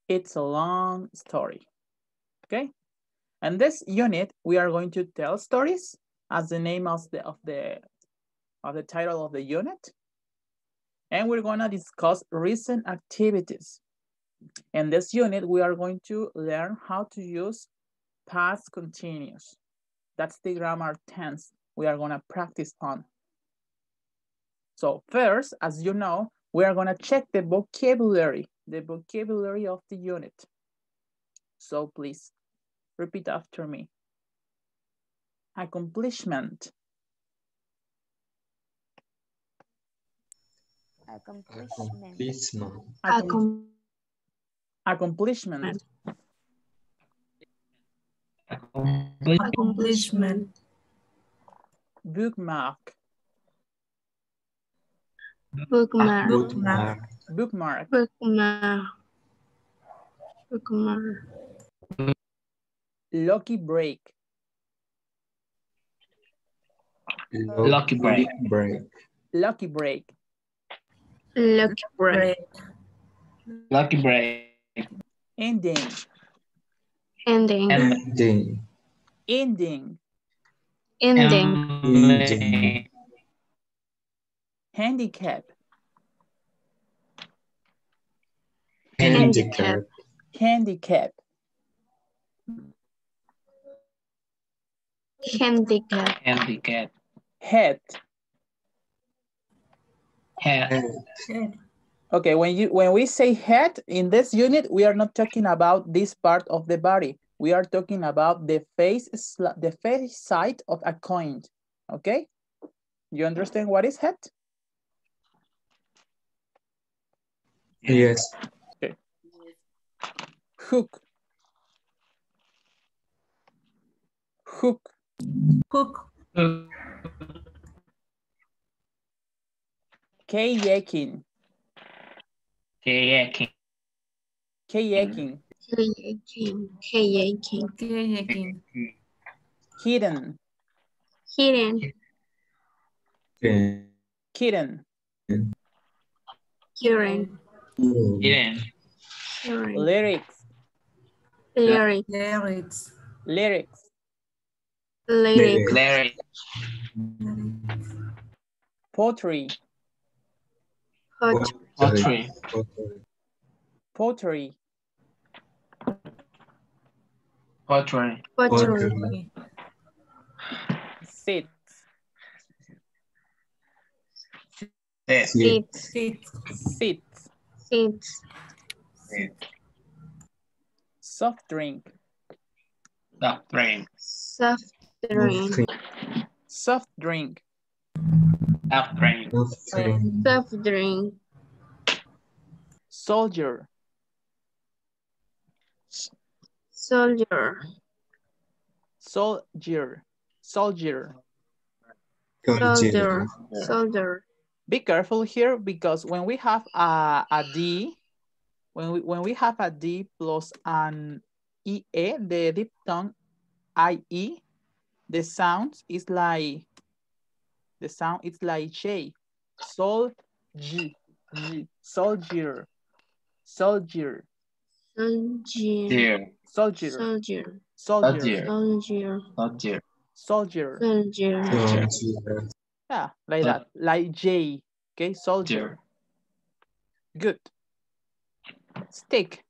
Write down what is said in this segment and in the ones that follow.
It's a long story, okay? And this unit, we are going to tell stories as the name of the title of the unit. And we're gonna discuss recent activities. In this unit, we are going to learn how to use past continuous. That's the grammar tense we are gonna practice on. So first, as you know, we are gonna check the vocabulary of the unit. So please repeat after me. Accomplishment. Accomplishment. Accomplishment. Accomplishment. Bookmark. Bookmark. Bookmark. Bookmark. Bookmark. Bookmark. Lucky break. Lucky break. Lucky break. Lucky break. Lucky break. Ending. Ending. Ending. Ending. Ending. Ending. Handicap. Handicap. Handicap. Handicap. Handicap. Head. Head. Okay, when we say head in this unit, we are not talking about this part of the body. We are talking about the face side of a coin. Okay? You understand what is head? Yes. Okay. Hook. Hook. Hook. Kayaking. Kayaking. Kayaking. Kayaking. Kayaking. Kayaking. Hidden. Hidden. Kitten. Current. Hidden. Current. Lyrics. Lyric. Lyrics. Lyrics. Lyric. Lyric. Pottery. Pottery. Pottery. Pottery. Pottery. Sit. Seat. Sit. Sit. Seat. Soft drink. Soft drink. Soft drink. Soft drink. Soft drink. Soft drink. Soldier. Soldier. Soldier. Soldier. Soldier. Soldier. Be careful here because when we have a D, when we have a D plus an IE, the diphthong IE, the sound is like J. Sol, G, G, soldier, soldier, Soldier. soldier, Soldier. soldier, Soldier. Soldier. soldier. Soldier. Yeah, like that, like J. Okay, soldier. Good. Stick.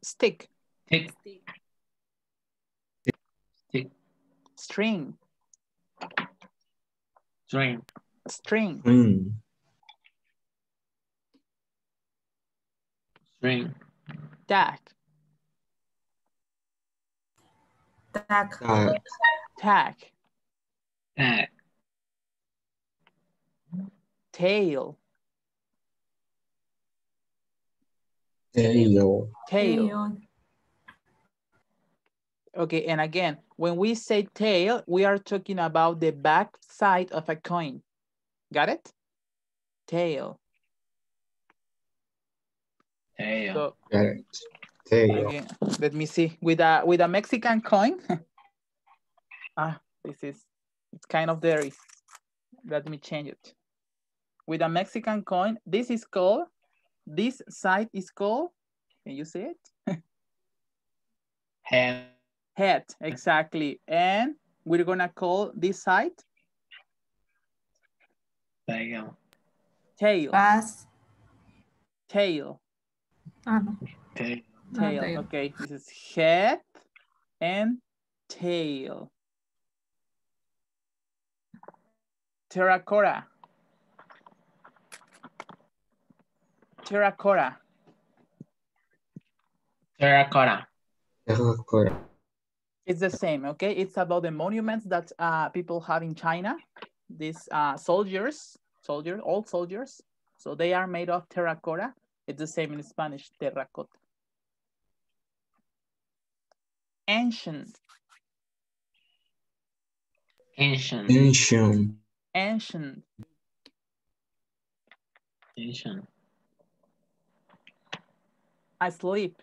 Stick. Tick. Tick. String. String. String. String. Tag. Tag. Tag. Tag. Tail. Tail. Okay, and again, when we say tail, we are talking about the back side of a coin. Got it? Tail. Tail. So, Tail. again, let me see. With a Mexican coin. It's kind of dirty. Let me change it. With a Mexican coin, this is called This site is called, can you say it? Head. Head, exactly. And we're gonna call this side Tail. tail. Pass. Tail. No. Tail. Tail. Tail. Okay, this is head and tail. Terracotta. Terracotta. Terracotta. Terracotta. It's the same, okay? It's about the monuments that people have in China. These soldiers, old soldiers. So they are made of terracotta. It's the same in Spanish, terracotta. Ancient. Ancient. Ancient. Ancient. Ancient. Asleep.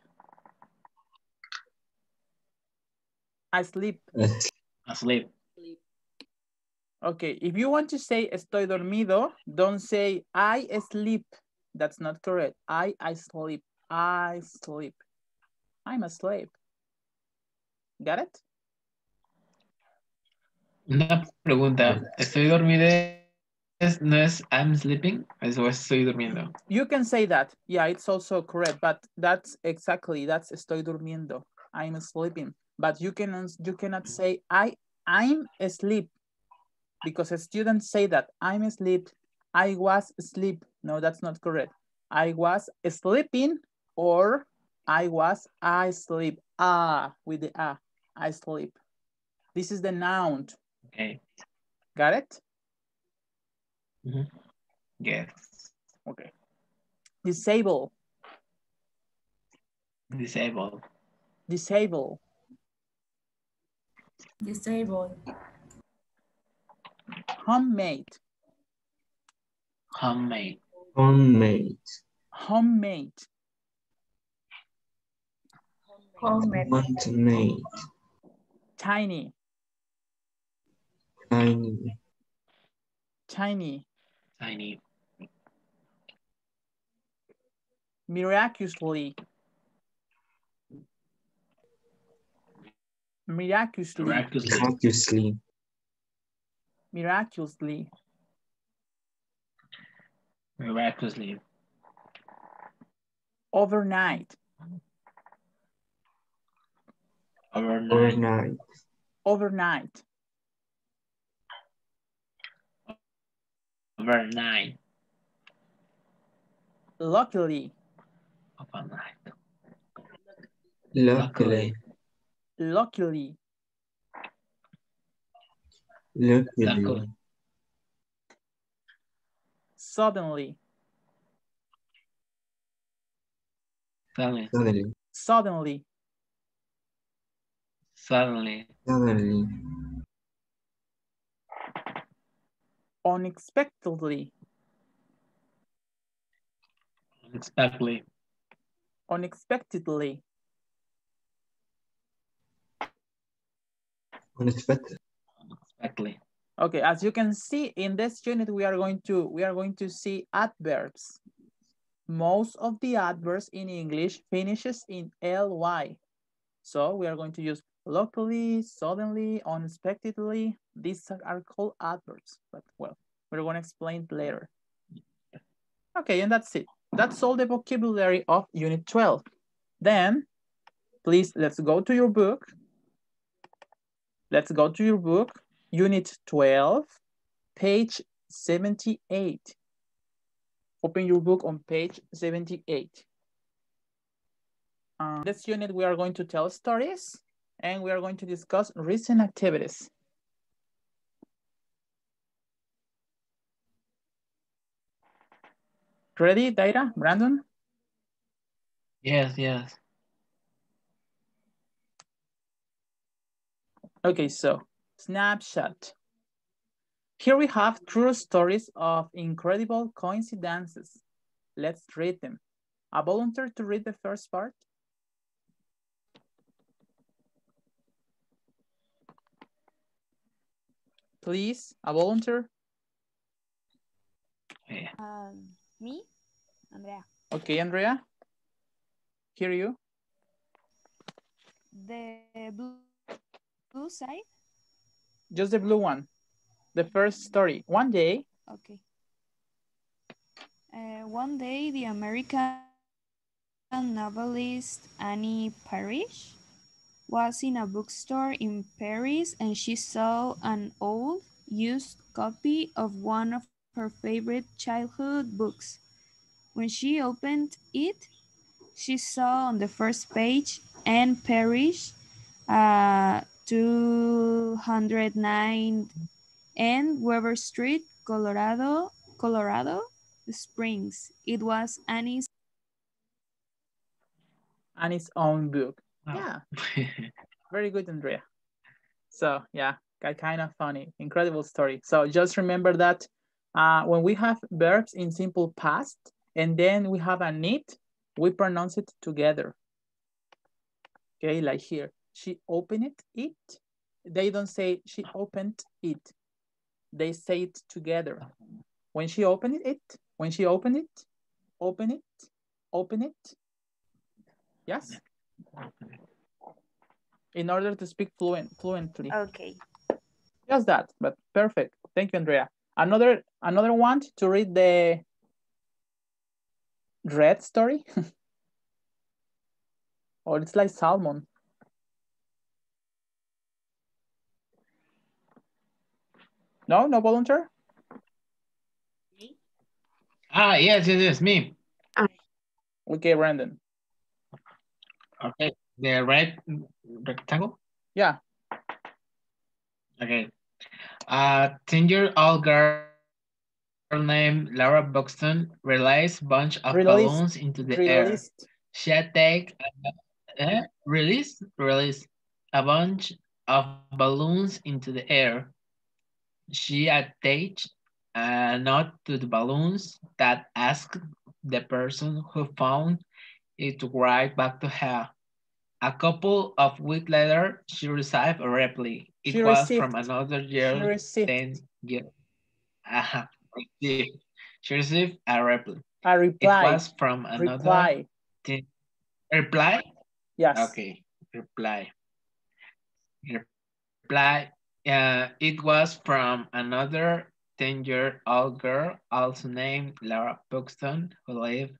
Asleep. Asleep. Okay, if you want to say estoy dormido, don't say I sleep. That's not correct. I sleep. I sleep. I'm asleep. Got it? Una pregunta. ¿Estoy dormido? ¿No es I'm sleeping? Eso es estoy durmiendo. You can say that. Yeah, it's also correct, but that's estoy durmiendo. I'm sleeping. But you cannot say I'm asleep, because students say that I'm asleep. I was asleep. No, that's not correct. I was sleeping, or I sleep. With the I sleep. This is the noun. Okay. Got it? Yes. Okay. Disable. Disabled. Disable. Disabled. Homemade. Homemade. Homemade. Homemade. Homemade. Homemade. Tiny. Tiny. Tiny. Tiny. Miraculously. Miraculously. Miraculously. Miraculously. Miraculously. Miraculously. Overnight. Overnight. Overnight. Overnight. Overnight. Luckily. Overnight. Luckily. Luckily. Luckily. Suddenly. Suddenly. Suddenly. Suddenly. Suddenly. Suddenly. Unexpectedly. Unexpectedly. Unexpectedly. Unexpected. Unexpectedly. Okay, as you can see in this unit, we are going to see adverbs. Most of the adverbs in English finishes in ly. So we are going to use luckily, suddenly, unexpectedly. These are called adverbs, but well, we're going to explain it later. Okay, and that's it. That's all the vocabulary of Unit 12. Then, please, let's go to your book. Let's go to your book, Unit 12, page 78. Open your book on page 78. This unit, we are going to tell stories, and we are going to discuss recent activities. Ready, Daira, Brandon? Yes, yes. Okay, so snapshot. Here we have true stories of incredible coincidences. Let's read them. A volunteer to read the first part? Please, a volunteer. Yeah. Me, Andrea. Okay, Andrea? Hear you? The blue side? Just the blue one. The first story. One day. Okay. One day, the American novelist Annie Parrish was in a bookstore in Paris and she saw an old, used copy of one of her favorite childhood books. When she opened it, she saw on the first page Anne Parrish, 209 and Weber Street, Colorado Springs. It was Annie's own book. Oh. Yeah. Very good, Andrea. So yeah, kind of funny. Incredible story. So just remember that when we have verbs in simple past and then we have a need, we pronounce it together. Okay, like here. She opened it. They don't say she opened it. They say it together. When she opened it, when she opened it, open it, open it. Yes? In order to speak fluently. Okay. Just that, but perfect. Thank you, Andrea. Another one to read the red story. Or it's like salmon. No volunteer? Yes, me. Okay, Brandon. Okay, the red rectangle? Yeah. Okay. A 10-year-old girl named Laura Buxton released a bunch of balloons into the air. She attacked released a bunch of balloons into the air. She attached a note to the balloons that asked the person who found it to write back to her. A couple of weeks later, she received a reply. It was from another girl 10 years. She received a reply. A reply. It was from another reply? Yes. Okay, reply. It was from another 10-year-old girl, also named Laura Buxton, who lived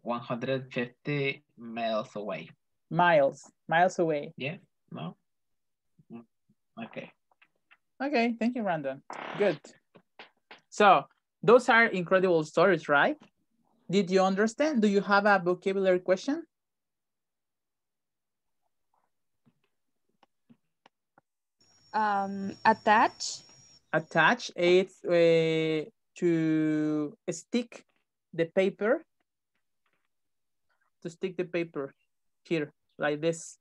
150 miles away. Miles away. Yeah, no? Okay. Okay, thank you, Brandon. Good. So, those are incredible stories, right? Did you understand? Do you have a vocabulary question? Attach. Attach, it's to stick the paper. To stick the paper here, like this.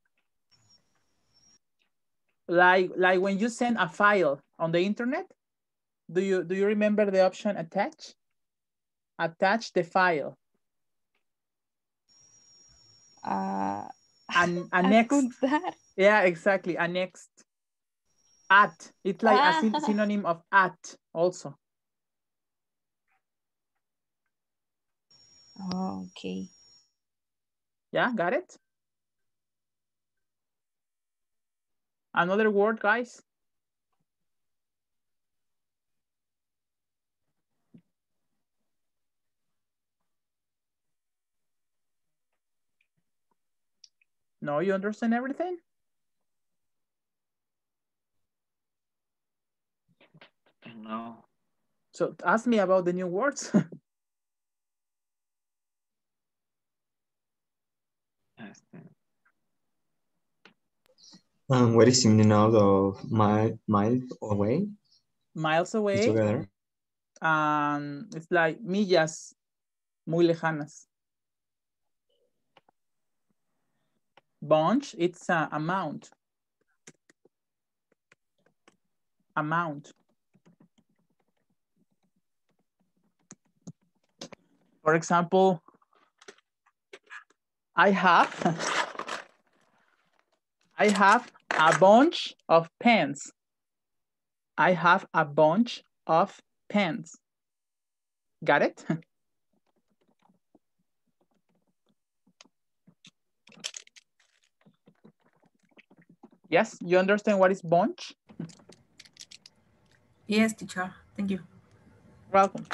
Like when you send a file on the internet, do you remember the option attach? Attach the file. Annexed. Yeah, exactly. Annexed. At. It's like a synonym of at also. Oh, okay. Yeah, got it? Another word, guys? No, you understand everything? No. So ask me about the new words. What is the meaning of miles away? Miles away. It's together. It's like millas muy lejanas. Bunch, it's amount. Amount. For example, I have a bunch of pens. I have a bunch of pens. Got it? Yes, you understand what is bunch? Yes, teacher. Thank you. Welcome.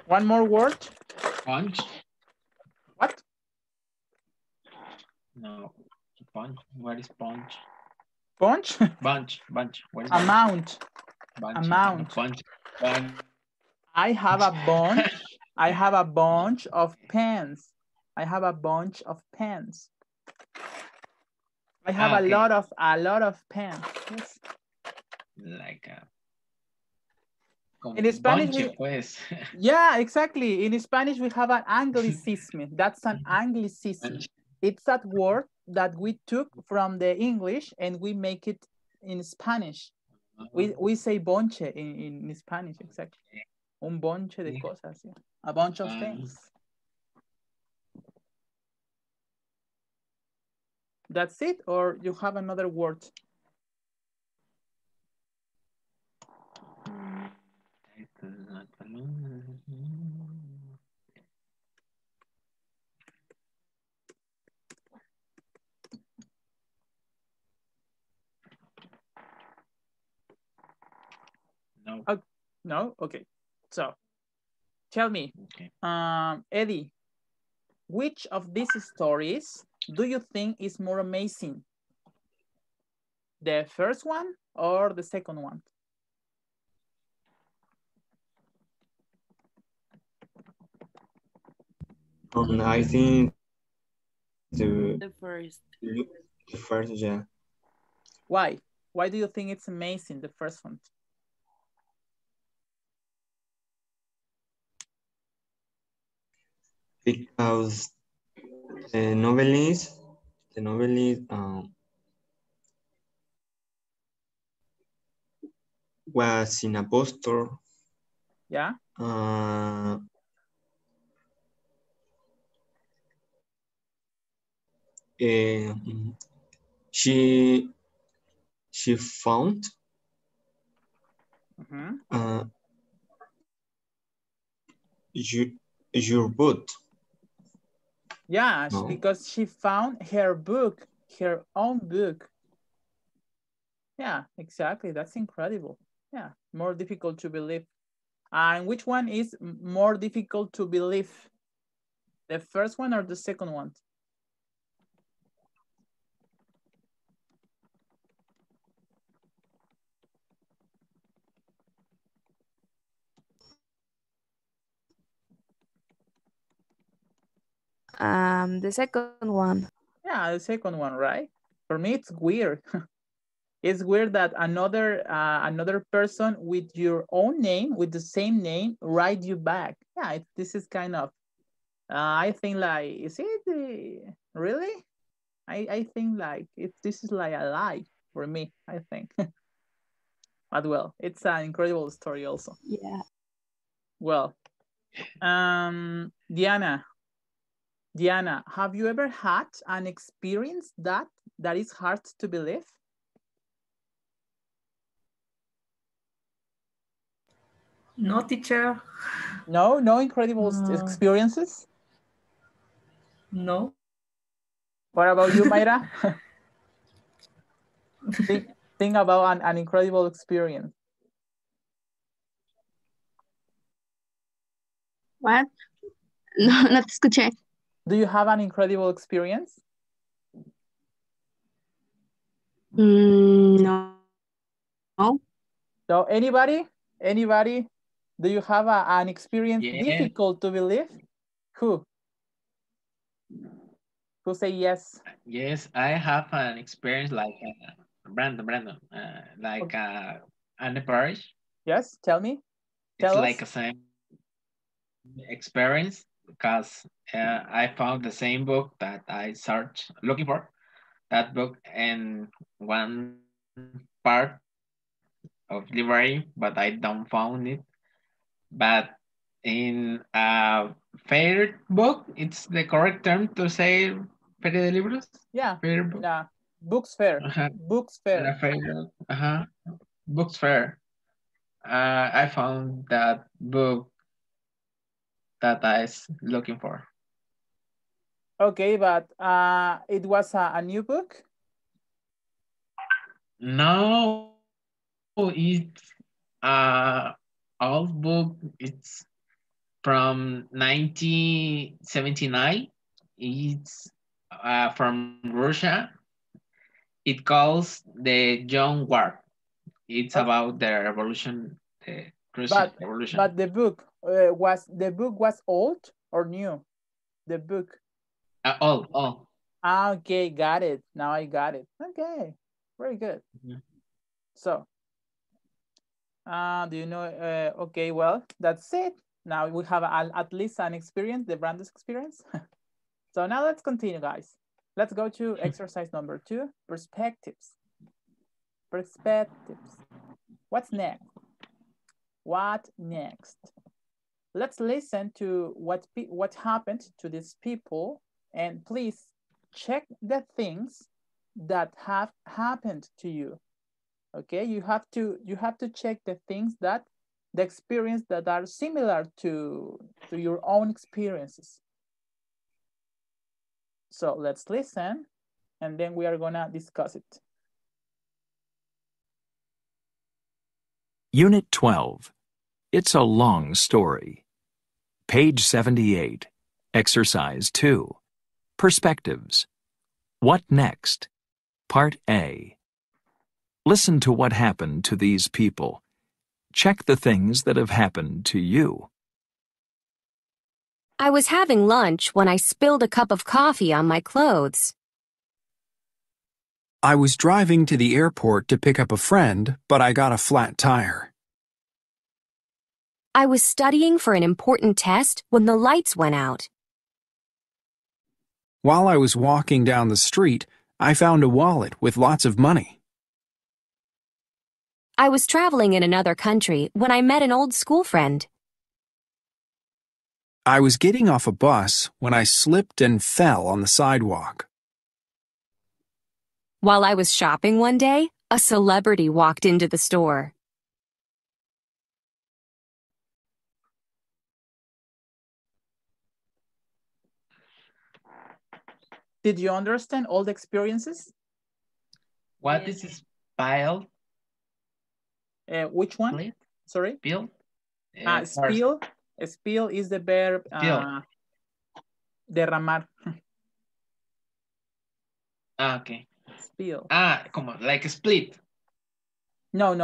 One more word. Punch? What? No. Punch. What is punch? Bunch? Bunch. What is amount. bunch? Amount. Bunch. I have a bunch. I have a bunch of pens. I have a bunch of pens. I have a lot of pens. Yes. Like in Spanish, pues. Yeah, exactly. In Spanish, we have an anglicism. That's an anglicism. It's that word that we took from the English and we make it in Spanish. We say bonche in Spanish, exactly. Un bonche de cosas. Yeah. A bunch of things. That's it, or you have another word? No. No? Okay. So, tell me, Eddie, which of these stories do you think is more amazing? The first one or the second one? I think The first. The first, yeah. Why? Why do you think it's amazing, the first one? Because the novelist was in a bookstore. Yeah. She found your book. Yeah, no? Because she found her book, her own book. Yeah, exactly. That's incredible. Yeah, more difficult to believe. And which one is more difficult to believe? The first one or the second one? The second one. Yeah, the second one, right? For me, it's weird. It's weird that another person with your own name, with the same name, write you back. Yeah, this is kind of, I think like, is it really? I think like, this is like a lie for me, I think. But well, it's an incredible story also. Yeah. Well, Diana, have you ever had an experience that is hard to believe? No, teacher. No incredible experiences? No. What about you, Mayra? think about an incredible experience. What? No, no te escuché. Do you have an incredible experience? No. So anybody? Do you have an experience difficult to believe? Who say yes? Yes, I have an experience like Brandon, like Anne Parish. Yes, tell me. It's like a same experience because I found the same book that I searched looking for that book in one part of library, but I don't found it. But in a fair book, it's the correct term to say Feria de Libros. Yeah. Fair book. Yeah. Books fair. Books fair. Books fair. I found that book that I was looking for. Okay, but it was a new book? No, it's old book. It's from 1979. It's from Russia. It calls the John War. It's about the revolution, the Russian revolution. But the book was old or new? The book. Old. Okay, got it. Now I got it. Okay, very good. So, do you know? Okay, well, that's it. Now we have at least an experience, the Brandes experience. So now let's continue, guys. Let's go to exercise number 2, perspectives. Perspectives. What's next? What next? Let's listen to what happened to these people, and please check the things that have happened to you. Okay, you have to check the things the experience that are similar to your own experiences. So let's listen, and then we are gonna discuss it. Unit 12. It's a long story. Page 78. Exercise 2. Perspectives. What next? Part A. Listen to what happened to these people. Check the things that have happened to you. I was having lunch when I spilled a cup of coffee on my clothes. I was driving to the airport to pick up a friend, but I got a flat tire. I was studying for an important test when the lights went out. While I was walking down the street, I found a wallet with lots of money. I was traveling in another country when I met an old school friend. I was getting off a bus when I slipped and fell on the sidewalk. While I was shopping one day, a celebrity walked into the store. Did you understand all the experiences? What is spill? Which one? Split? Sorry? Spill? Spill. Spill is the verb derramar. Okay. Spill. Como like a split. No.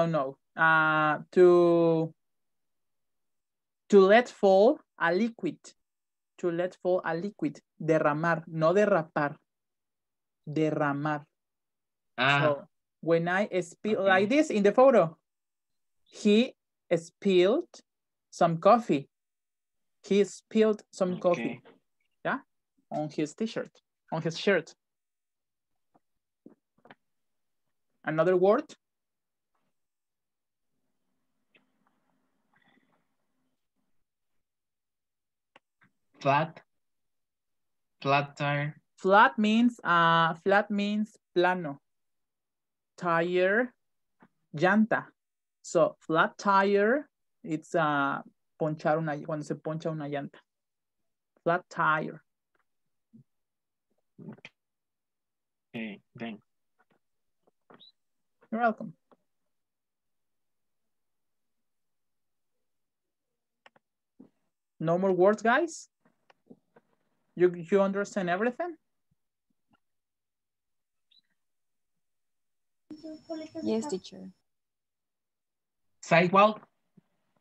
To let fall a liquid. To let fall a liquid. Derramar, no derrapar. Derramar. So when I spill like this in the photo, he spilled some coffee. He spilled some coffee. Yeah, on his t-shirt, on his shirt. Another word? Flat. Flat tire. Flat means plano. Tire, llanta. So flat tire, it's ponchar cuando se poncha una llanta. Flat tire. Okay, thanks. You're welcome. No more words, guys? You understand everything? Yes, teacher. Sidewalk?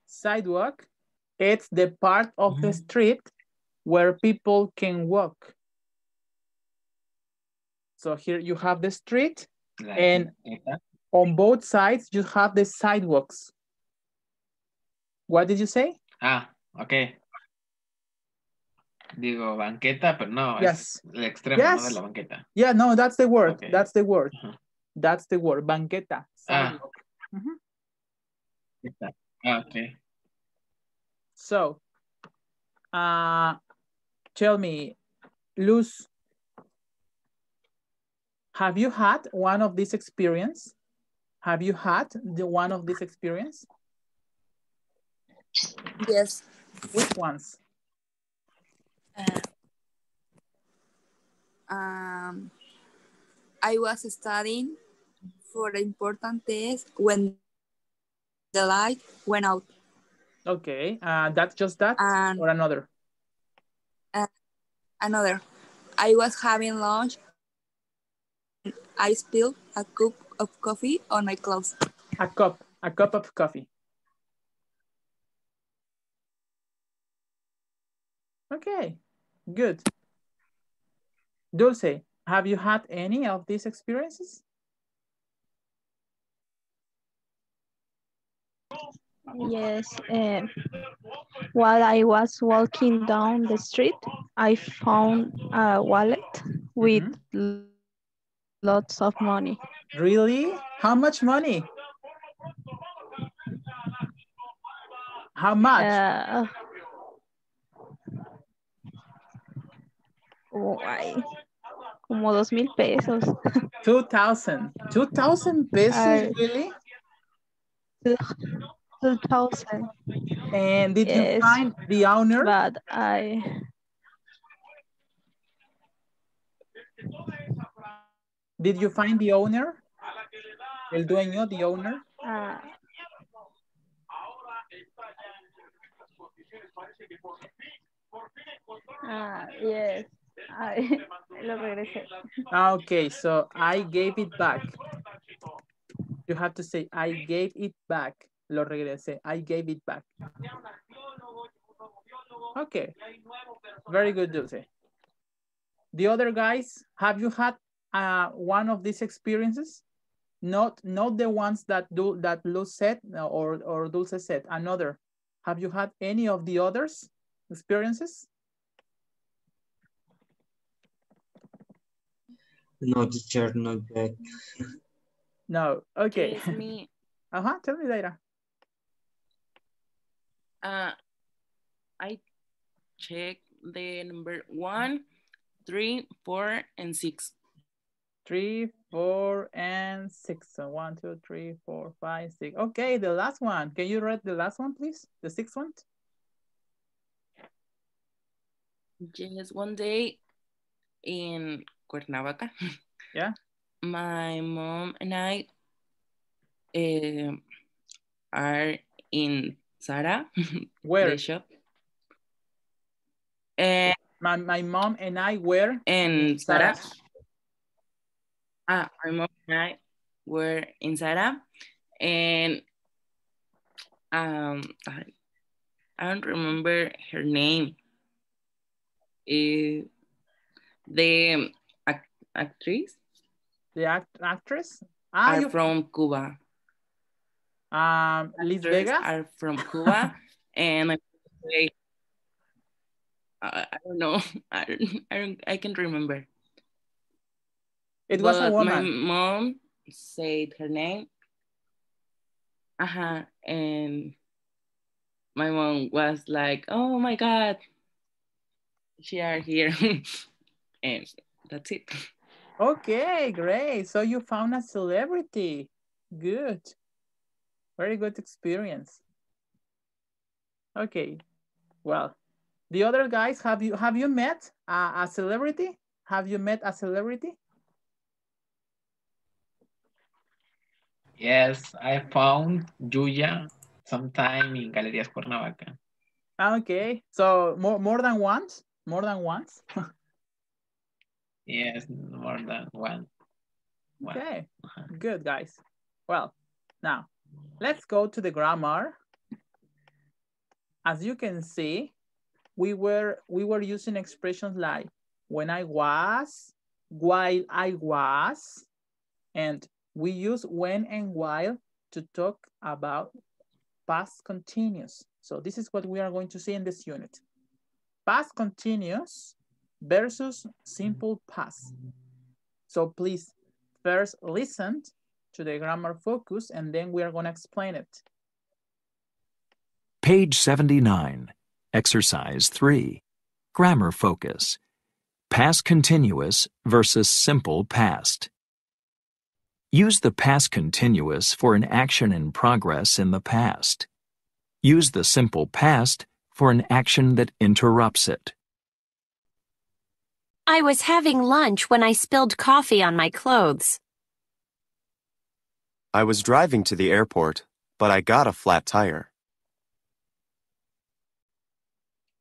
Sidewalk, it's the part of the street where people can walk. So here you have the street, and on both sides you have the sidewalks. What did you say? Okay. Digo, banqueta, pero no, yes. Es el extremo, no de la banqueta. Yeah, no, that's the word. Okay. That's the word. That's the word, banqueta. Sidewalk. Okay. So, tell me, Luz, have you had one of these experience? Have you had one of this experience? Yes. Which ones? I was studying for the important test when the light went out. Okay, that's just that or another? Another. I was having lunch and I spilled a cup of coffee on my clothes. A cup of coffee. Okay, good. Dulce, have you had any of these experiences? Yes. While I was walking down the street, I found a wallet with lots of money. Really? How much money? How much? Como 2,000 pesos. 2,000. 2,000 pesos, really? 2,000. And did you find the owner? But Did you find the owner? El dueño, the owner? Yes. Lo regresé. Okay, so I gave it back. You have to say, I gave it back. Lo regresé. I gave it back. Okay. Very good, Dulce. The other guys, have you had one of these experiences? Not the ones that Luz said or Dulce said, another. Have you had any of the others experiences? No, teacher, not yet. No, okay. Yes, me. Tell me later. I check the number 1, 3, 4, and 6. 3, 4, and 6. So 1, 2, 3, 4, 5, 6. Okay, the last one. Can you read the last one, please? The 6th one? Yes, one day in Cuernavaca. Yeah. My mom and I are in Zara. Where? The shop. My mom and I were in Zara. My mom and I were in Zara, and I don't remember her name. The actress? The actress? Are from Cuba. Liz Vega? Are from Cuba, and I don't know. I can't remember. It was a woman. My mom said her name. And my mom was like, "Oh my God, she are here," and that's it. Okay, great. So you found a celebrity. Good. Very good experience. Okay. Well, the other guys, have you met a celebrity? Have you met a celebrity? Yes, I found Yuya sometime in Galerías Cuernavaca. Okay. So more than once? More than once? Yes, more than one. Okay, good guys. Well, now let's go to the grammar. As you can see, we were using expressions like when I was, while I was, and we use when and while to talk about past continuous. So this is what we are going to see in this unit. Past continuous versus simple past. So please first listen to the grammar focus and then we are going to explain it. Page 79, Exercise 3, Grammar Focus. Past continuous versus simple past. Use the past continuous for an action in progress in the past. Use the simple past for an action that interrupts it. I was having lunch when I spilled coffee on my clothes. I was driving to the airport, but I got a flat tire.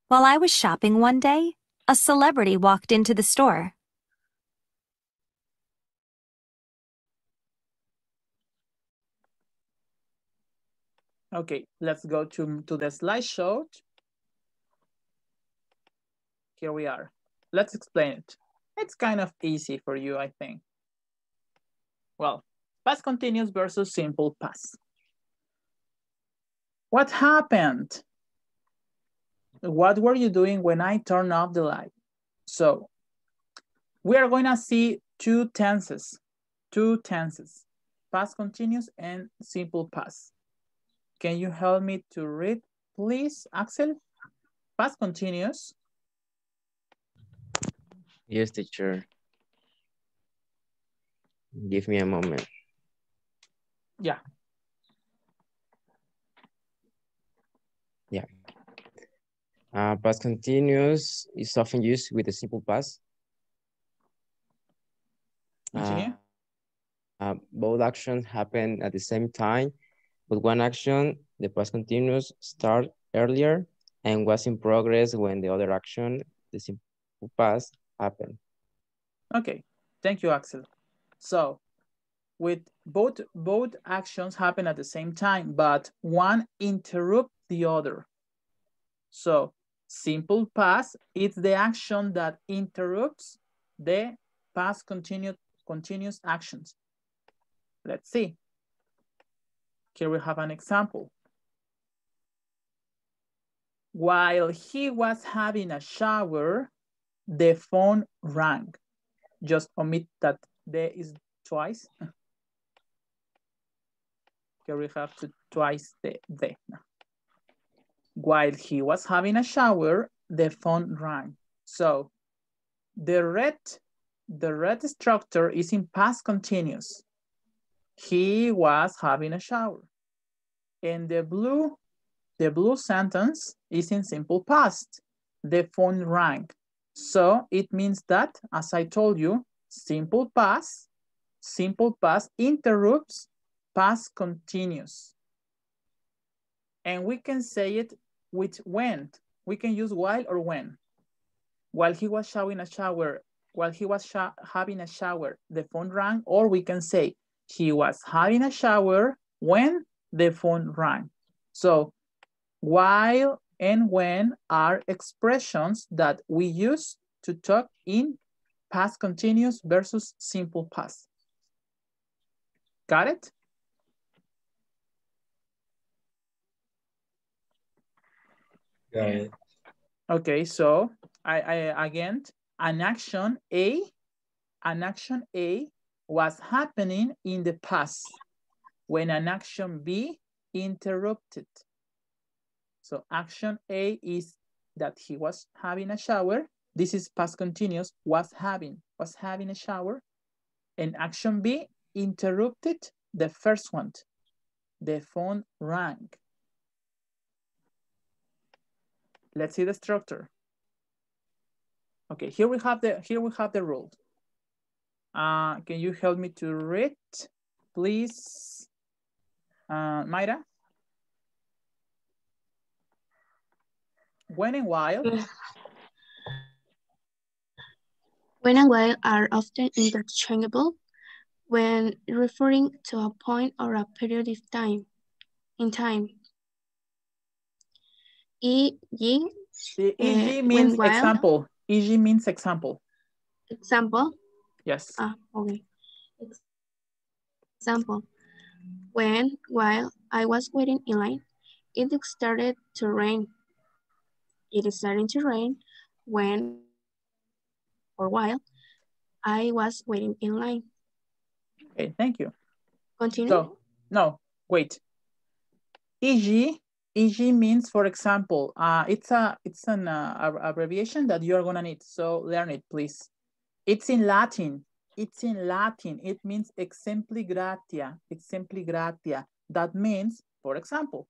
While I was shopping one day, a celebrity walked into the store. Okay, let's go to the slideshow. Here we are. Let's explain it. It's kind of easy for you, I think. Well, past continuous versus simple past. What happened? What were you doing when I turned off the light? So we are going to see two tenses, past continuous and simple past. Can you help me to read, please, Axel? Past continuous. Yes, teacher. Give me a moment. Yeah. Yeah. Past continuous is often used with the simple past. Both actions happen at the same time, but one action, the past continuous, start earlier and was in progress when the other action, the simple past, happened. Okay, thank you, Axel. So with both actions happen at the same time, but one interrupts the other. So simple past is the action that interrupts the past continuous actions. Let's see. Here we have an example. While he was having a shower, the phone rang. Just omit that there is twice. Here we have to twice the. While he was having a shower, the phone rang. So the red structure is in past continuous. He was having a shower. And the blue sentence is in simple past. The phone rang. So it means that, as I told you, simple past interrupts past continuous. And we can say it with when. We can use while or when. While he was having a shower, the phone rang, or we can say he was having a shower when the phone rang. So while and when are expressions that we use to talk in past continuous versus simple past. Got it? Got it. Okay, so I again, an action A was happening in the past when an action B interrupted. So action A is that he was having a shower. This is past continuous, was having a shower. And action B interrupted the first one. The phone rang. Let's see the structure. Okay, here we have the rule. Can you help me to read, please, Mayra? When and while. When and while are often interchangeable when referring to a point or a period of time. E.g. means example. E.g. means example. Example? Yes. Okay. Example. While I was waiting in line, it started to rain. It is starting to rain when or while I was waiting in line. Okay, thank you. Continue? So, no, wait. E.g. means, for example, it's an abbreviation that you are gonna need. So learn it, please. It's in Latin. It means exempli gratia. That means, for example,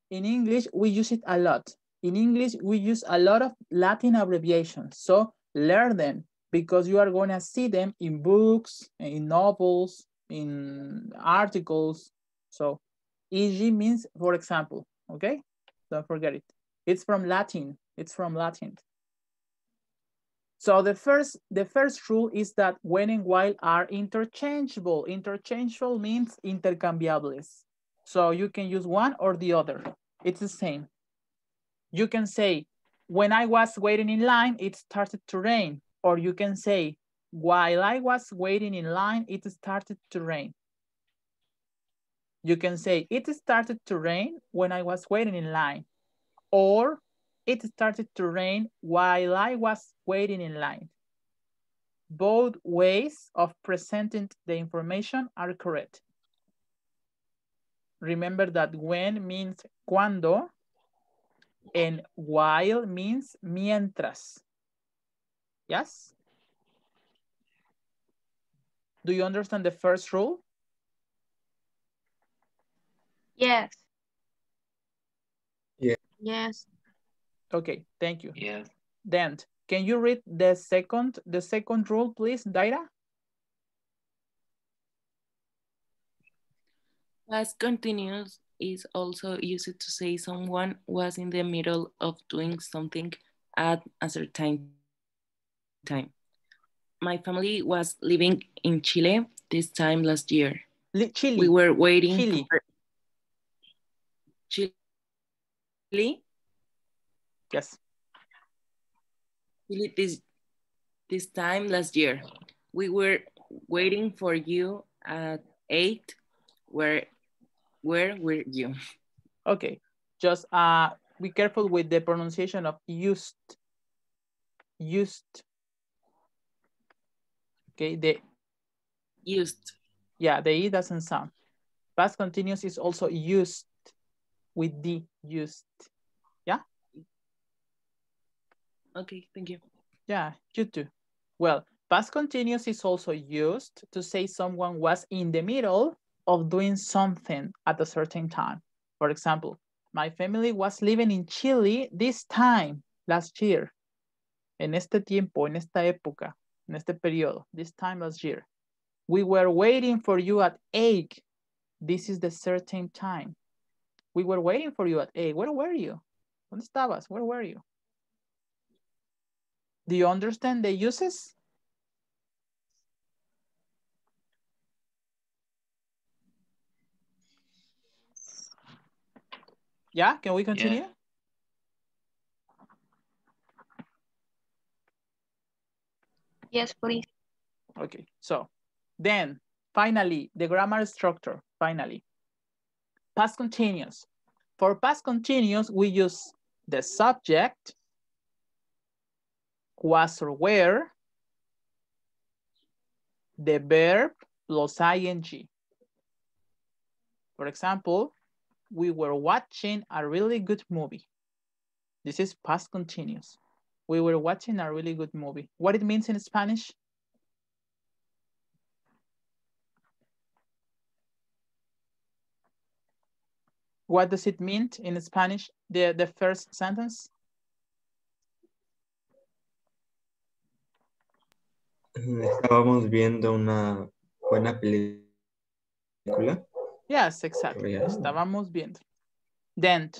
in English, we use it a lot. In English, we use a lot of Latin abbreviations. So learn them because you are going to see them in books, in novels, in articles. So e.g. means, for example, okay? Don't forget it. It's from Latin. It's from Latin. So the first rule is that when and while are interchangeable. Interchangeable means intercambiables. So you can use one or the other. It's the same. You can say, when I was waiting in line, it started to rain. Or you can say, while I was waiting in line, it started to rain. You can say, it started to rain when I was waiting in line. Or it started to rain while I was waiting in line. Both ways of presenting the information are correct. Remember that when means cuando and while means mientras. Yes? Do you understand the first rule? Yes. Yeah. Yes. Okay, thank you. Yes. Then, can you read the second rule, please, Daira? Past continuous is also used to say someone was in the middle of doing something at a certain time. My family was living in Chile this time last year. Chile. We were waiting Chile. for Chile. Yes. Chile this time last year. We were waiting for you at 8. Where were you? Okay, just be careful with the pronunciation of used. Used. Okay, the used. Yeah, the E doesn't sound. Past continuous is also used with D, used. Yeah? Okay, thank you. Yeah, you too. Well, past continuous is also used to say someone was in the middle of doing something at a certain time. For example, my family was living in Chile this time last year. En este tiempo, en esta época, en este periodo, this time last year. We were waiting for you at 8. This is the certain time. We were waiting for you at 8. Where were you? ¿Dónde estabas? Where were you? Do you understand the uses? Yeah, can we continue? Yeah. Yes, please. Okay, so then finally, the grammar structure, finally. Past continuous. For past continuous, we use the subject, was or were, the verb plus ing. For example, we were watching a really good movie. This is past continuous. We were watching a really good movie. What it means in Spanish? What does it mean in Spanish, the first sentence? Estábamos viendo una buena película. Yes, exactly. Estábamos viendo. Then,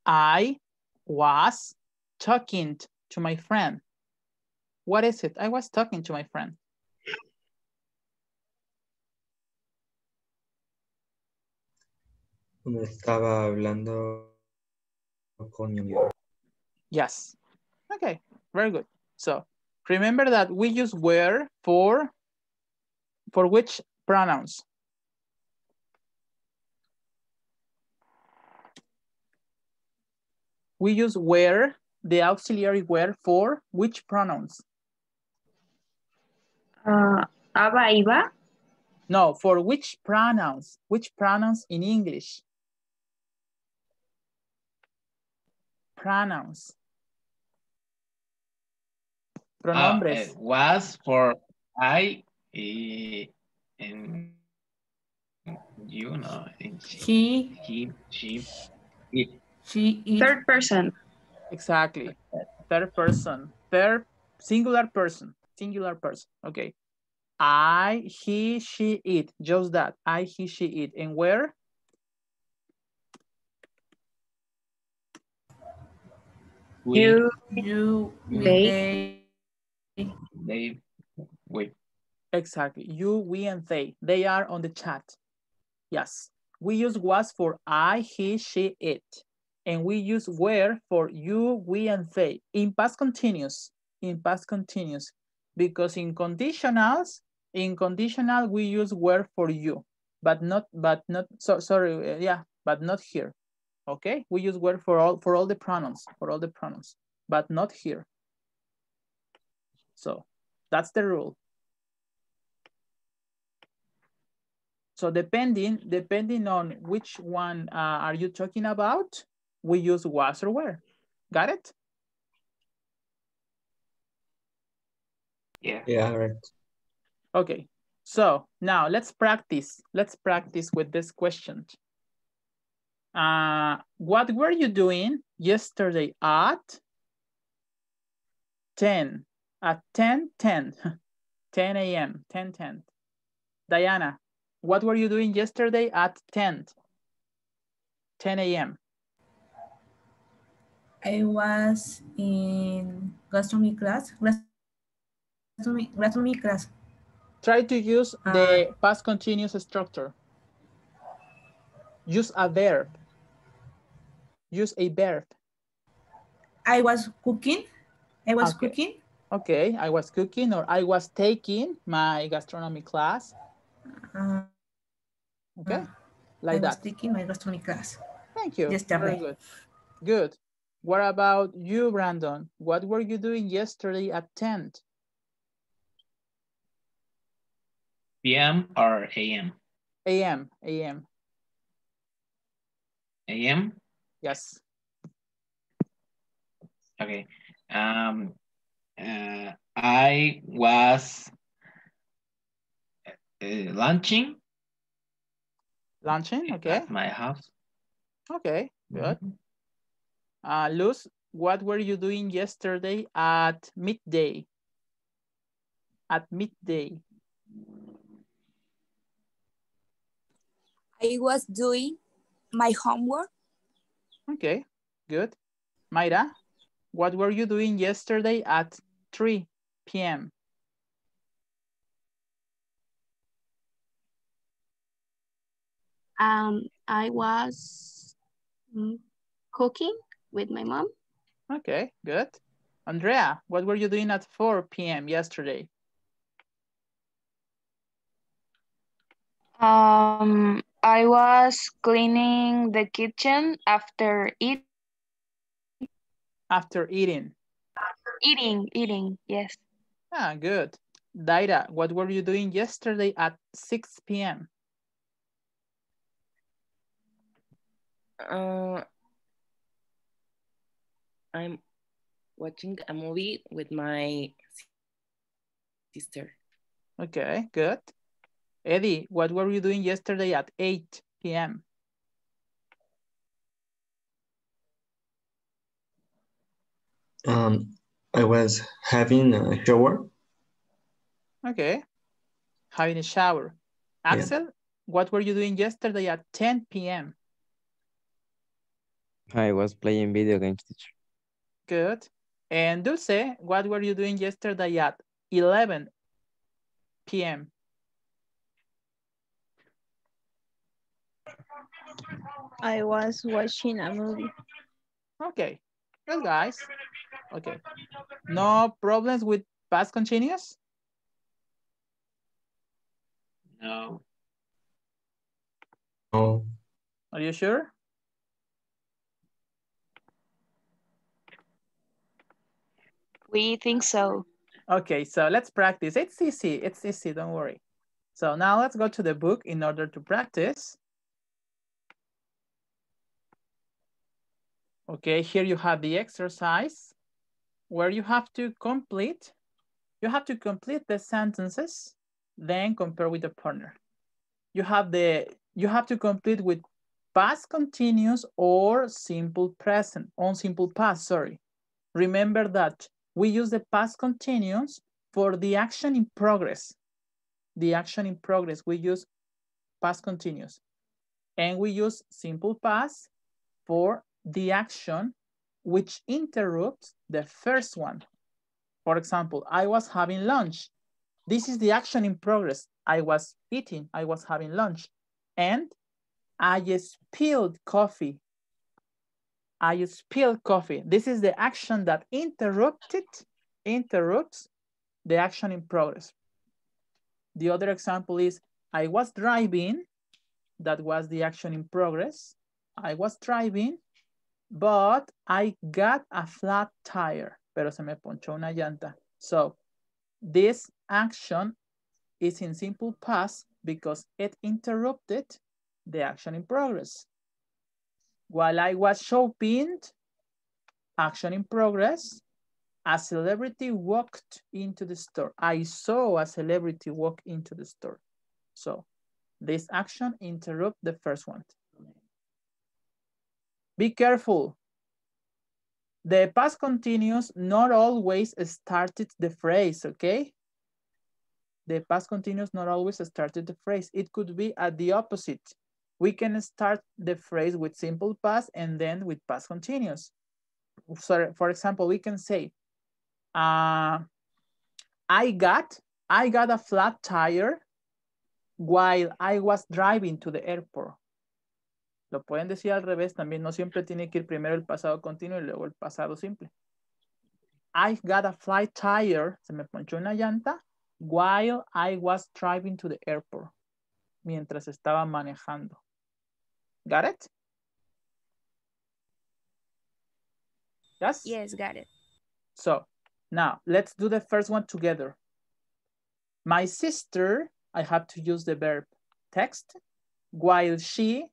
I was talking to my friend. What is it? I was talking to my friend. Estaba hablando con mi amigo. Yes. Okay, very good. So remember that we use were for which pronouns? We use were, the auxiliary were, for which pronouns? Aba, iba. No, for which pronouns? Which pronouns in English? Pronouns. Pronombres. Was for I, and you know, He, she, it. Third person. Exactly. Third person. Third singular person. Singular person. Okay. I, he, she, it. Just that. I, he, she, it. And where? You, they, we. Exactly. You, we, and they are on the chat. Yes. We use was for I, he, she, it. And we use were for you, we, and they. In past continuous. In past continuous. Because in conditionals, we use were for you. But not here. Okay? We use were for all the pronouns, but not here. So that's the rule. So depending on which one are you talking about, we use was or were. Got it? Yeah. Yeah, right. Okay. So now let's practice. Let's practice with this question. What were you doing yesterday at 10? At 10 a.m. 10. Diana, what were you doing yesterday at 10 a.m.? I was in gastronomy class. Gastronomy class. Try to use the past continuous structure. Use a verb. Use a verb. I was cooking. Cooking. Okay, I was cooking, or I was taking my gastronomy class. Okay, like that. I was taking my gastronomy class. Thank you. Yesterday. Very good. Good. What about you, Brandon? What were you doing yesterday at 10? PM or AM? AM. AM? Yes. Okay. I was lunching. Lunching, okay. At my house. Okay, good. Luz, what were you doing yesterday at midday? At midday. I was doing my homework. Okay, good. Mayra, what were you doing yesterday at 3 p.m.? I was cooking with my mom. Okay, good. Andrea, what were you doing at 4 p.m. yesterday? I was cleaning the kitchen after eating. After eating. Eating, yes. Ah, good. Daira, what were you doing yesterday at 6 p.m.? I'm watching a movie with my sister. Okay, good. Eddie, what were you doing yesterday at 8 p.m.? I was having a shower. Okay, having a shower. Axel, yeah. What were you doing yesterday at 10 p.m.? I was playing video games, teacher. Good. And Dulce, what were you doing yesterday at 11 p.m.? I was watching a movie. Okay, good guys. Okay, no problems with past continuous? No. No. Are you sure? We think so. Okay, so let's practice. It's easy, don't worry. So now let's go to the book in order to practice. Okay, here you have the exercise where you have to complete the sentences, then compare with the partner. You have to complete with past continuous or simple present, simple past, sorry. Remember that we use the past continuous for the action in progress. the action in progress, we use past continuous. And we use simple past for the action which interrupts the first one. For example, I was having lunch. This is the action in progress. I was eating, I was having lunch. And I spilled coffee. I spilled coffee. This is the action that interrupts the action in progress. The other example is, I was driving. That was the action in progress. I was driving, but I got a flat tire. Pero se me ponchó una llanta. So this action is in simple past because it interrupted the action in progress. While I was shopping, action in progress, a celebrity walked into the store. I saw a celebrity walk into the store. So this action interrupts the first one. Be careful. The past continuous not always started the phrase, okay? The past continuous not always started the phrase. It could be at the opposite. We can start the phrase with simple past and then with past continuous. So, for example, we can say, I got a flat tire while I was driving to the airport. Lo pueden decir al revés también. No siempre tiene que ir primero el pasado continuo y luego el pasado simple. I got a flat tire. Se me ponchó una llanta while I was driving to the airport. Mientras estaba manejando. Got it? Yes? Yes, got it. So, now let's do the first one together. My sister, I have to use the verb text, while she,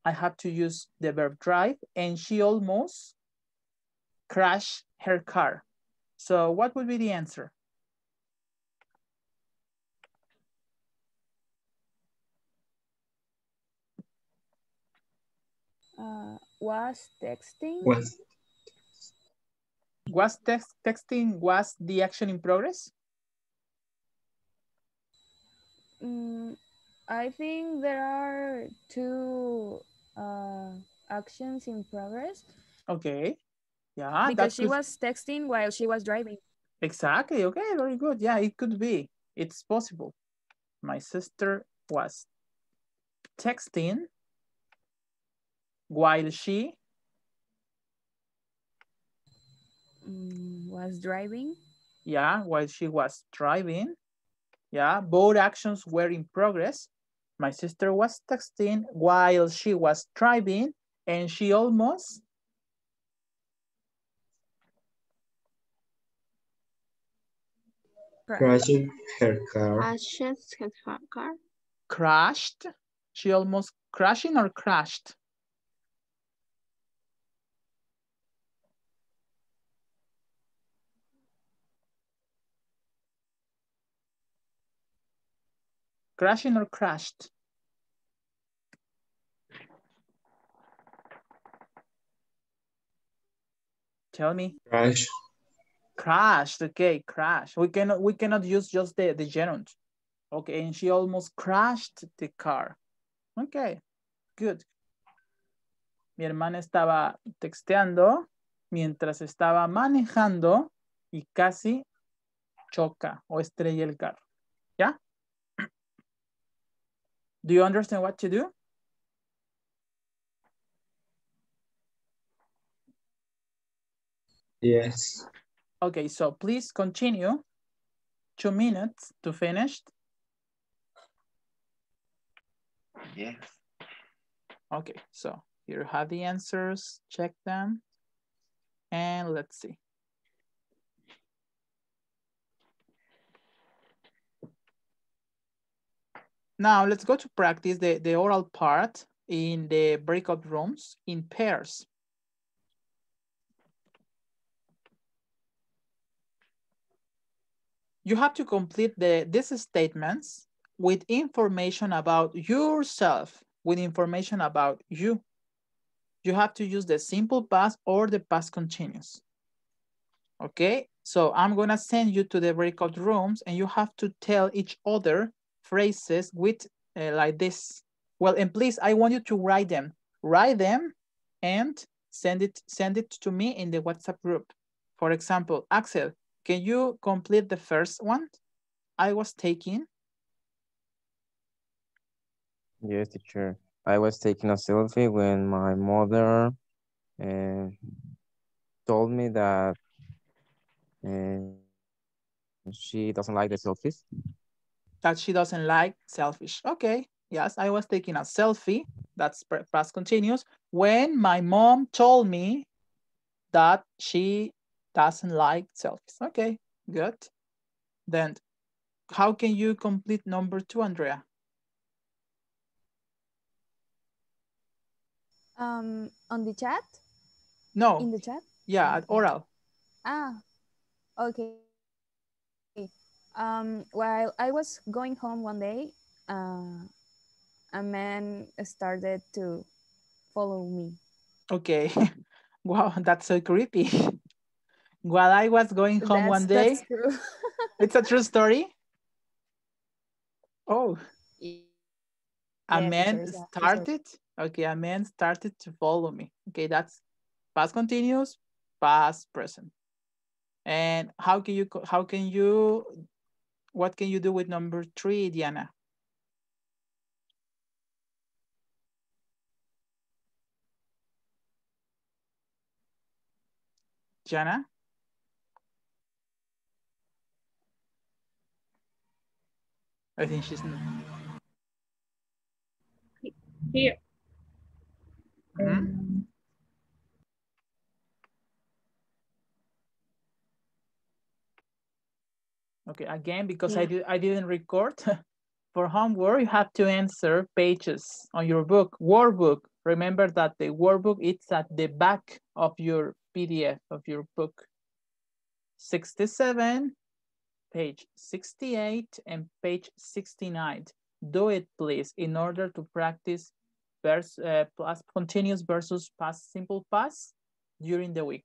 I have to use the verb drive, and she almost crashed her car. So what would be the answer? Was texting? Was texting was the action in progress? I think there are two actions in progress. Okay. Yeah. Because she was texting while she was driving. Exactly. Okay, very good. Yeah, it could be. It's possible. My sister was texting while she was driving. Yeah, while she was driving. Yeah, both actions were in progress. My sister was texting while she was driving, and she almost crashed her car. Crashed. She almost crashing or crashed? Crashing or crashed? Tell me. Crash. Crashed. Okay, crash. We cannot use just the gerund. Okay, and she almost crashed the car. Okay, good. Mi hermana estaba texteando mientras estaba manejando y casi choca o estrella el carro. ¿Ya? Do you understand what to do? Yes. Okay, so please continue. 2 minutes to finish. Yes. Okay, so here you have the answers. Check them. And let's see. Now let's go to practice the oral part in the breakout rooms in pairs. You have to complete these statements with information about yourself, with information about you. You have to use the simple past or the past continuous. Okay, So I'm gonna send you to the breakout rooms and you have to tell each other phrases with like this. Well, and please, I want you to write them. Write them and send it to me in the WhatsApp group. For example, Axel, can you complete the first one? I was taking. Yes, teacher. I was taking a selfie when my mother told me that she doesn't like the selfies. That she doesn't like selfish. Okay. Yes, I was taking a selfie. That's past continuous. When my mom told me that she doesn't like selfies. Okay, good. Then how can you complete number 2, Andrea? On the chat? No. In the chat? Yeah, at oral. Ah, okay. While I was going home one day, a man started to follow me. Okay. Wow, that's so creepy. While I was going home one day. That's true. It's a true story? Oh. A Yes, man teacher, started? Okay, a man started to follow me. Okay, that's past continuous, past present. And what can you do with number 3, Diana? Jana? I think she's here. Okay, again, because I didn't record. For homework, you have to answer pages on your book, workbook. Remember that the workbook is at the back of your PDF of your book. 67, page 68, and page 69. Do it, please, in order to practice past continuous versus past simple past during the week.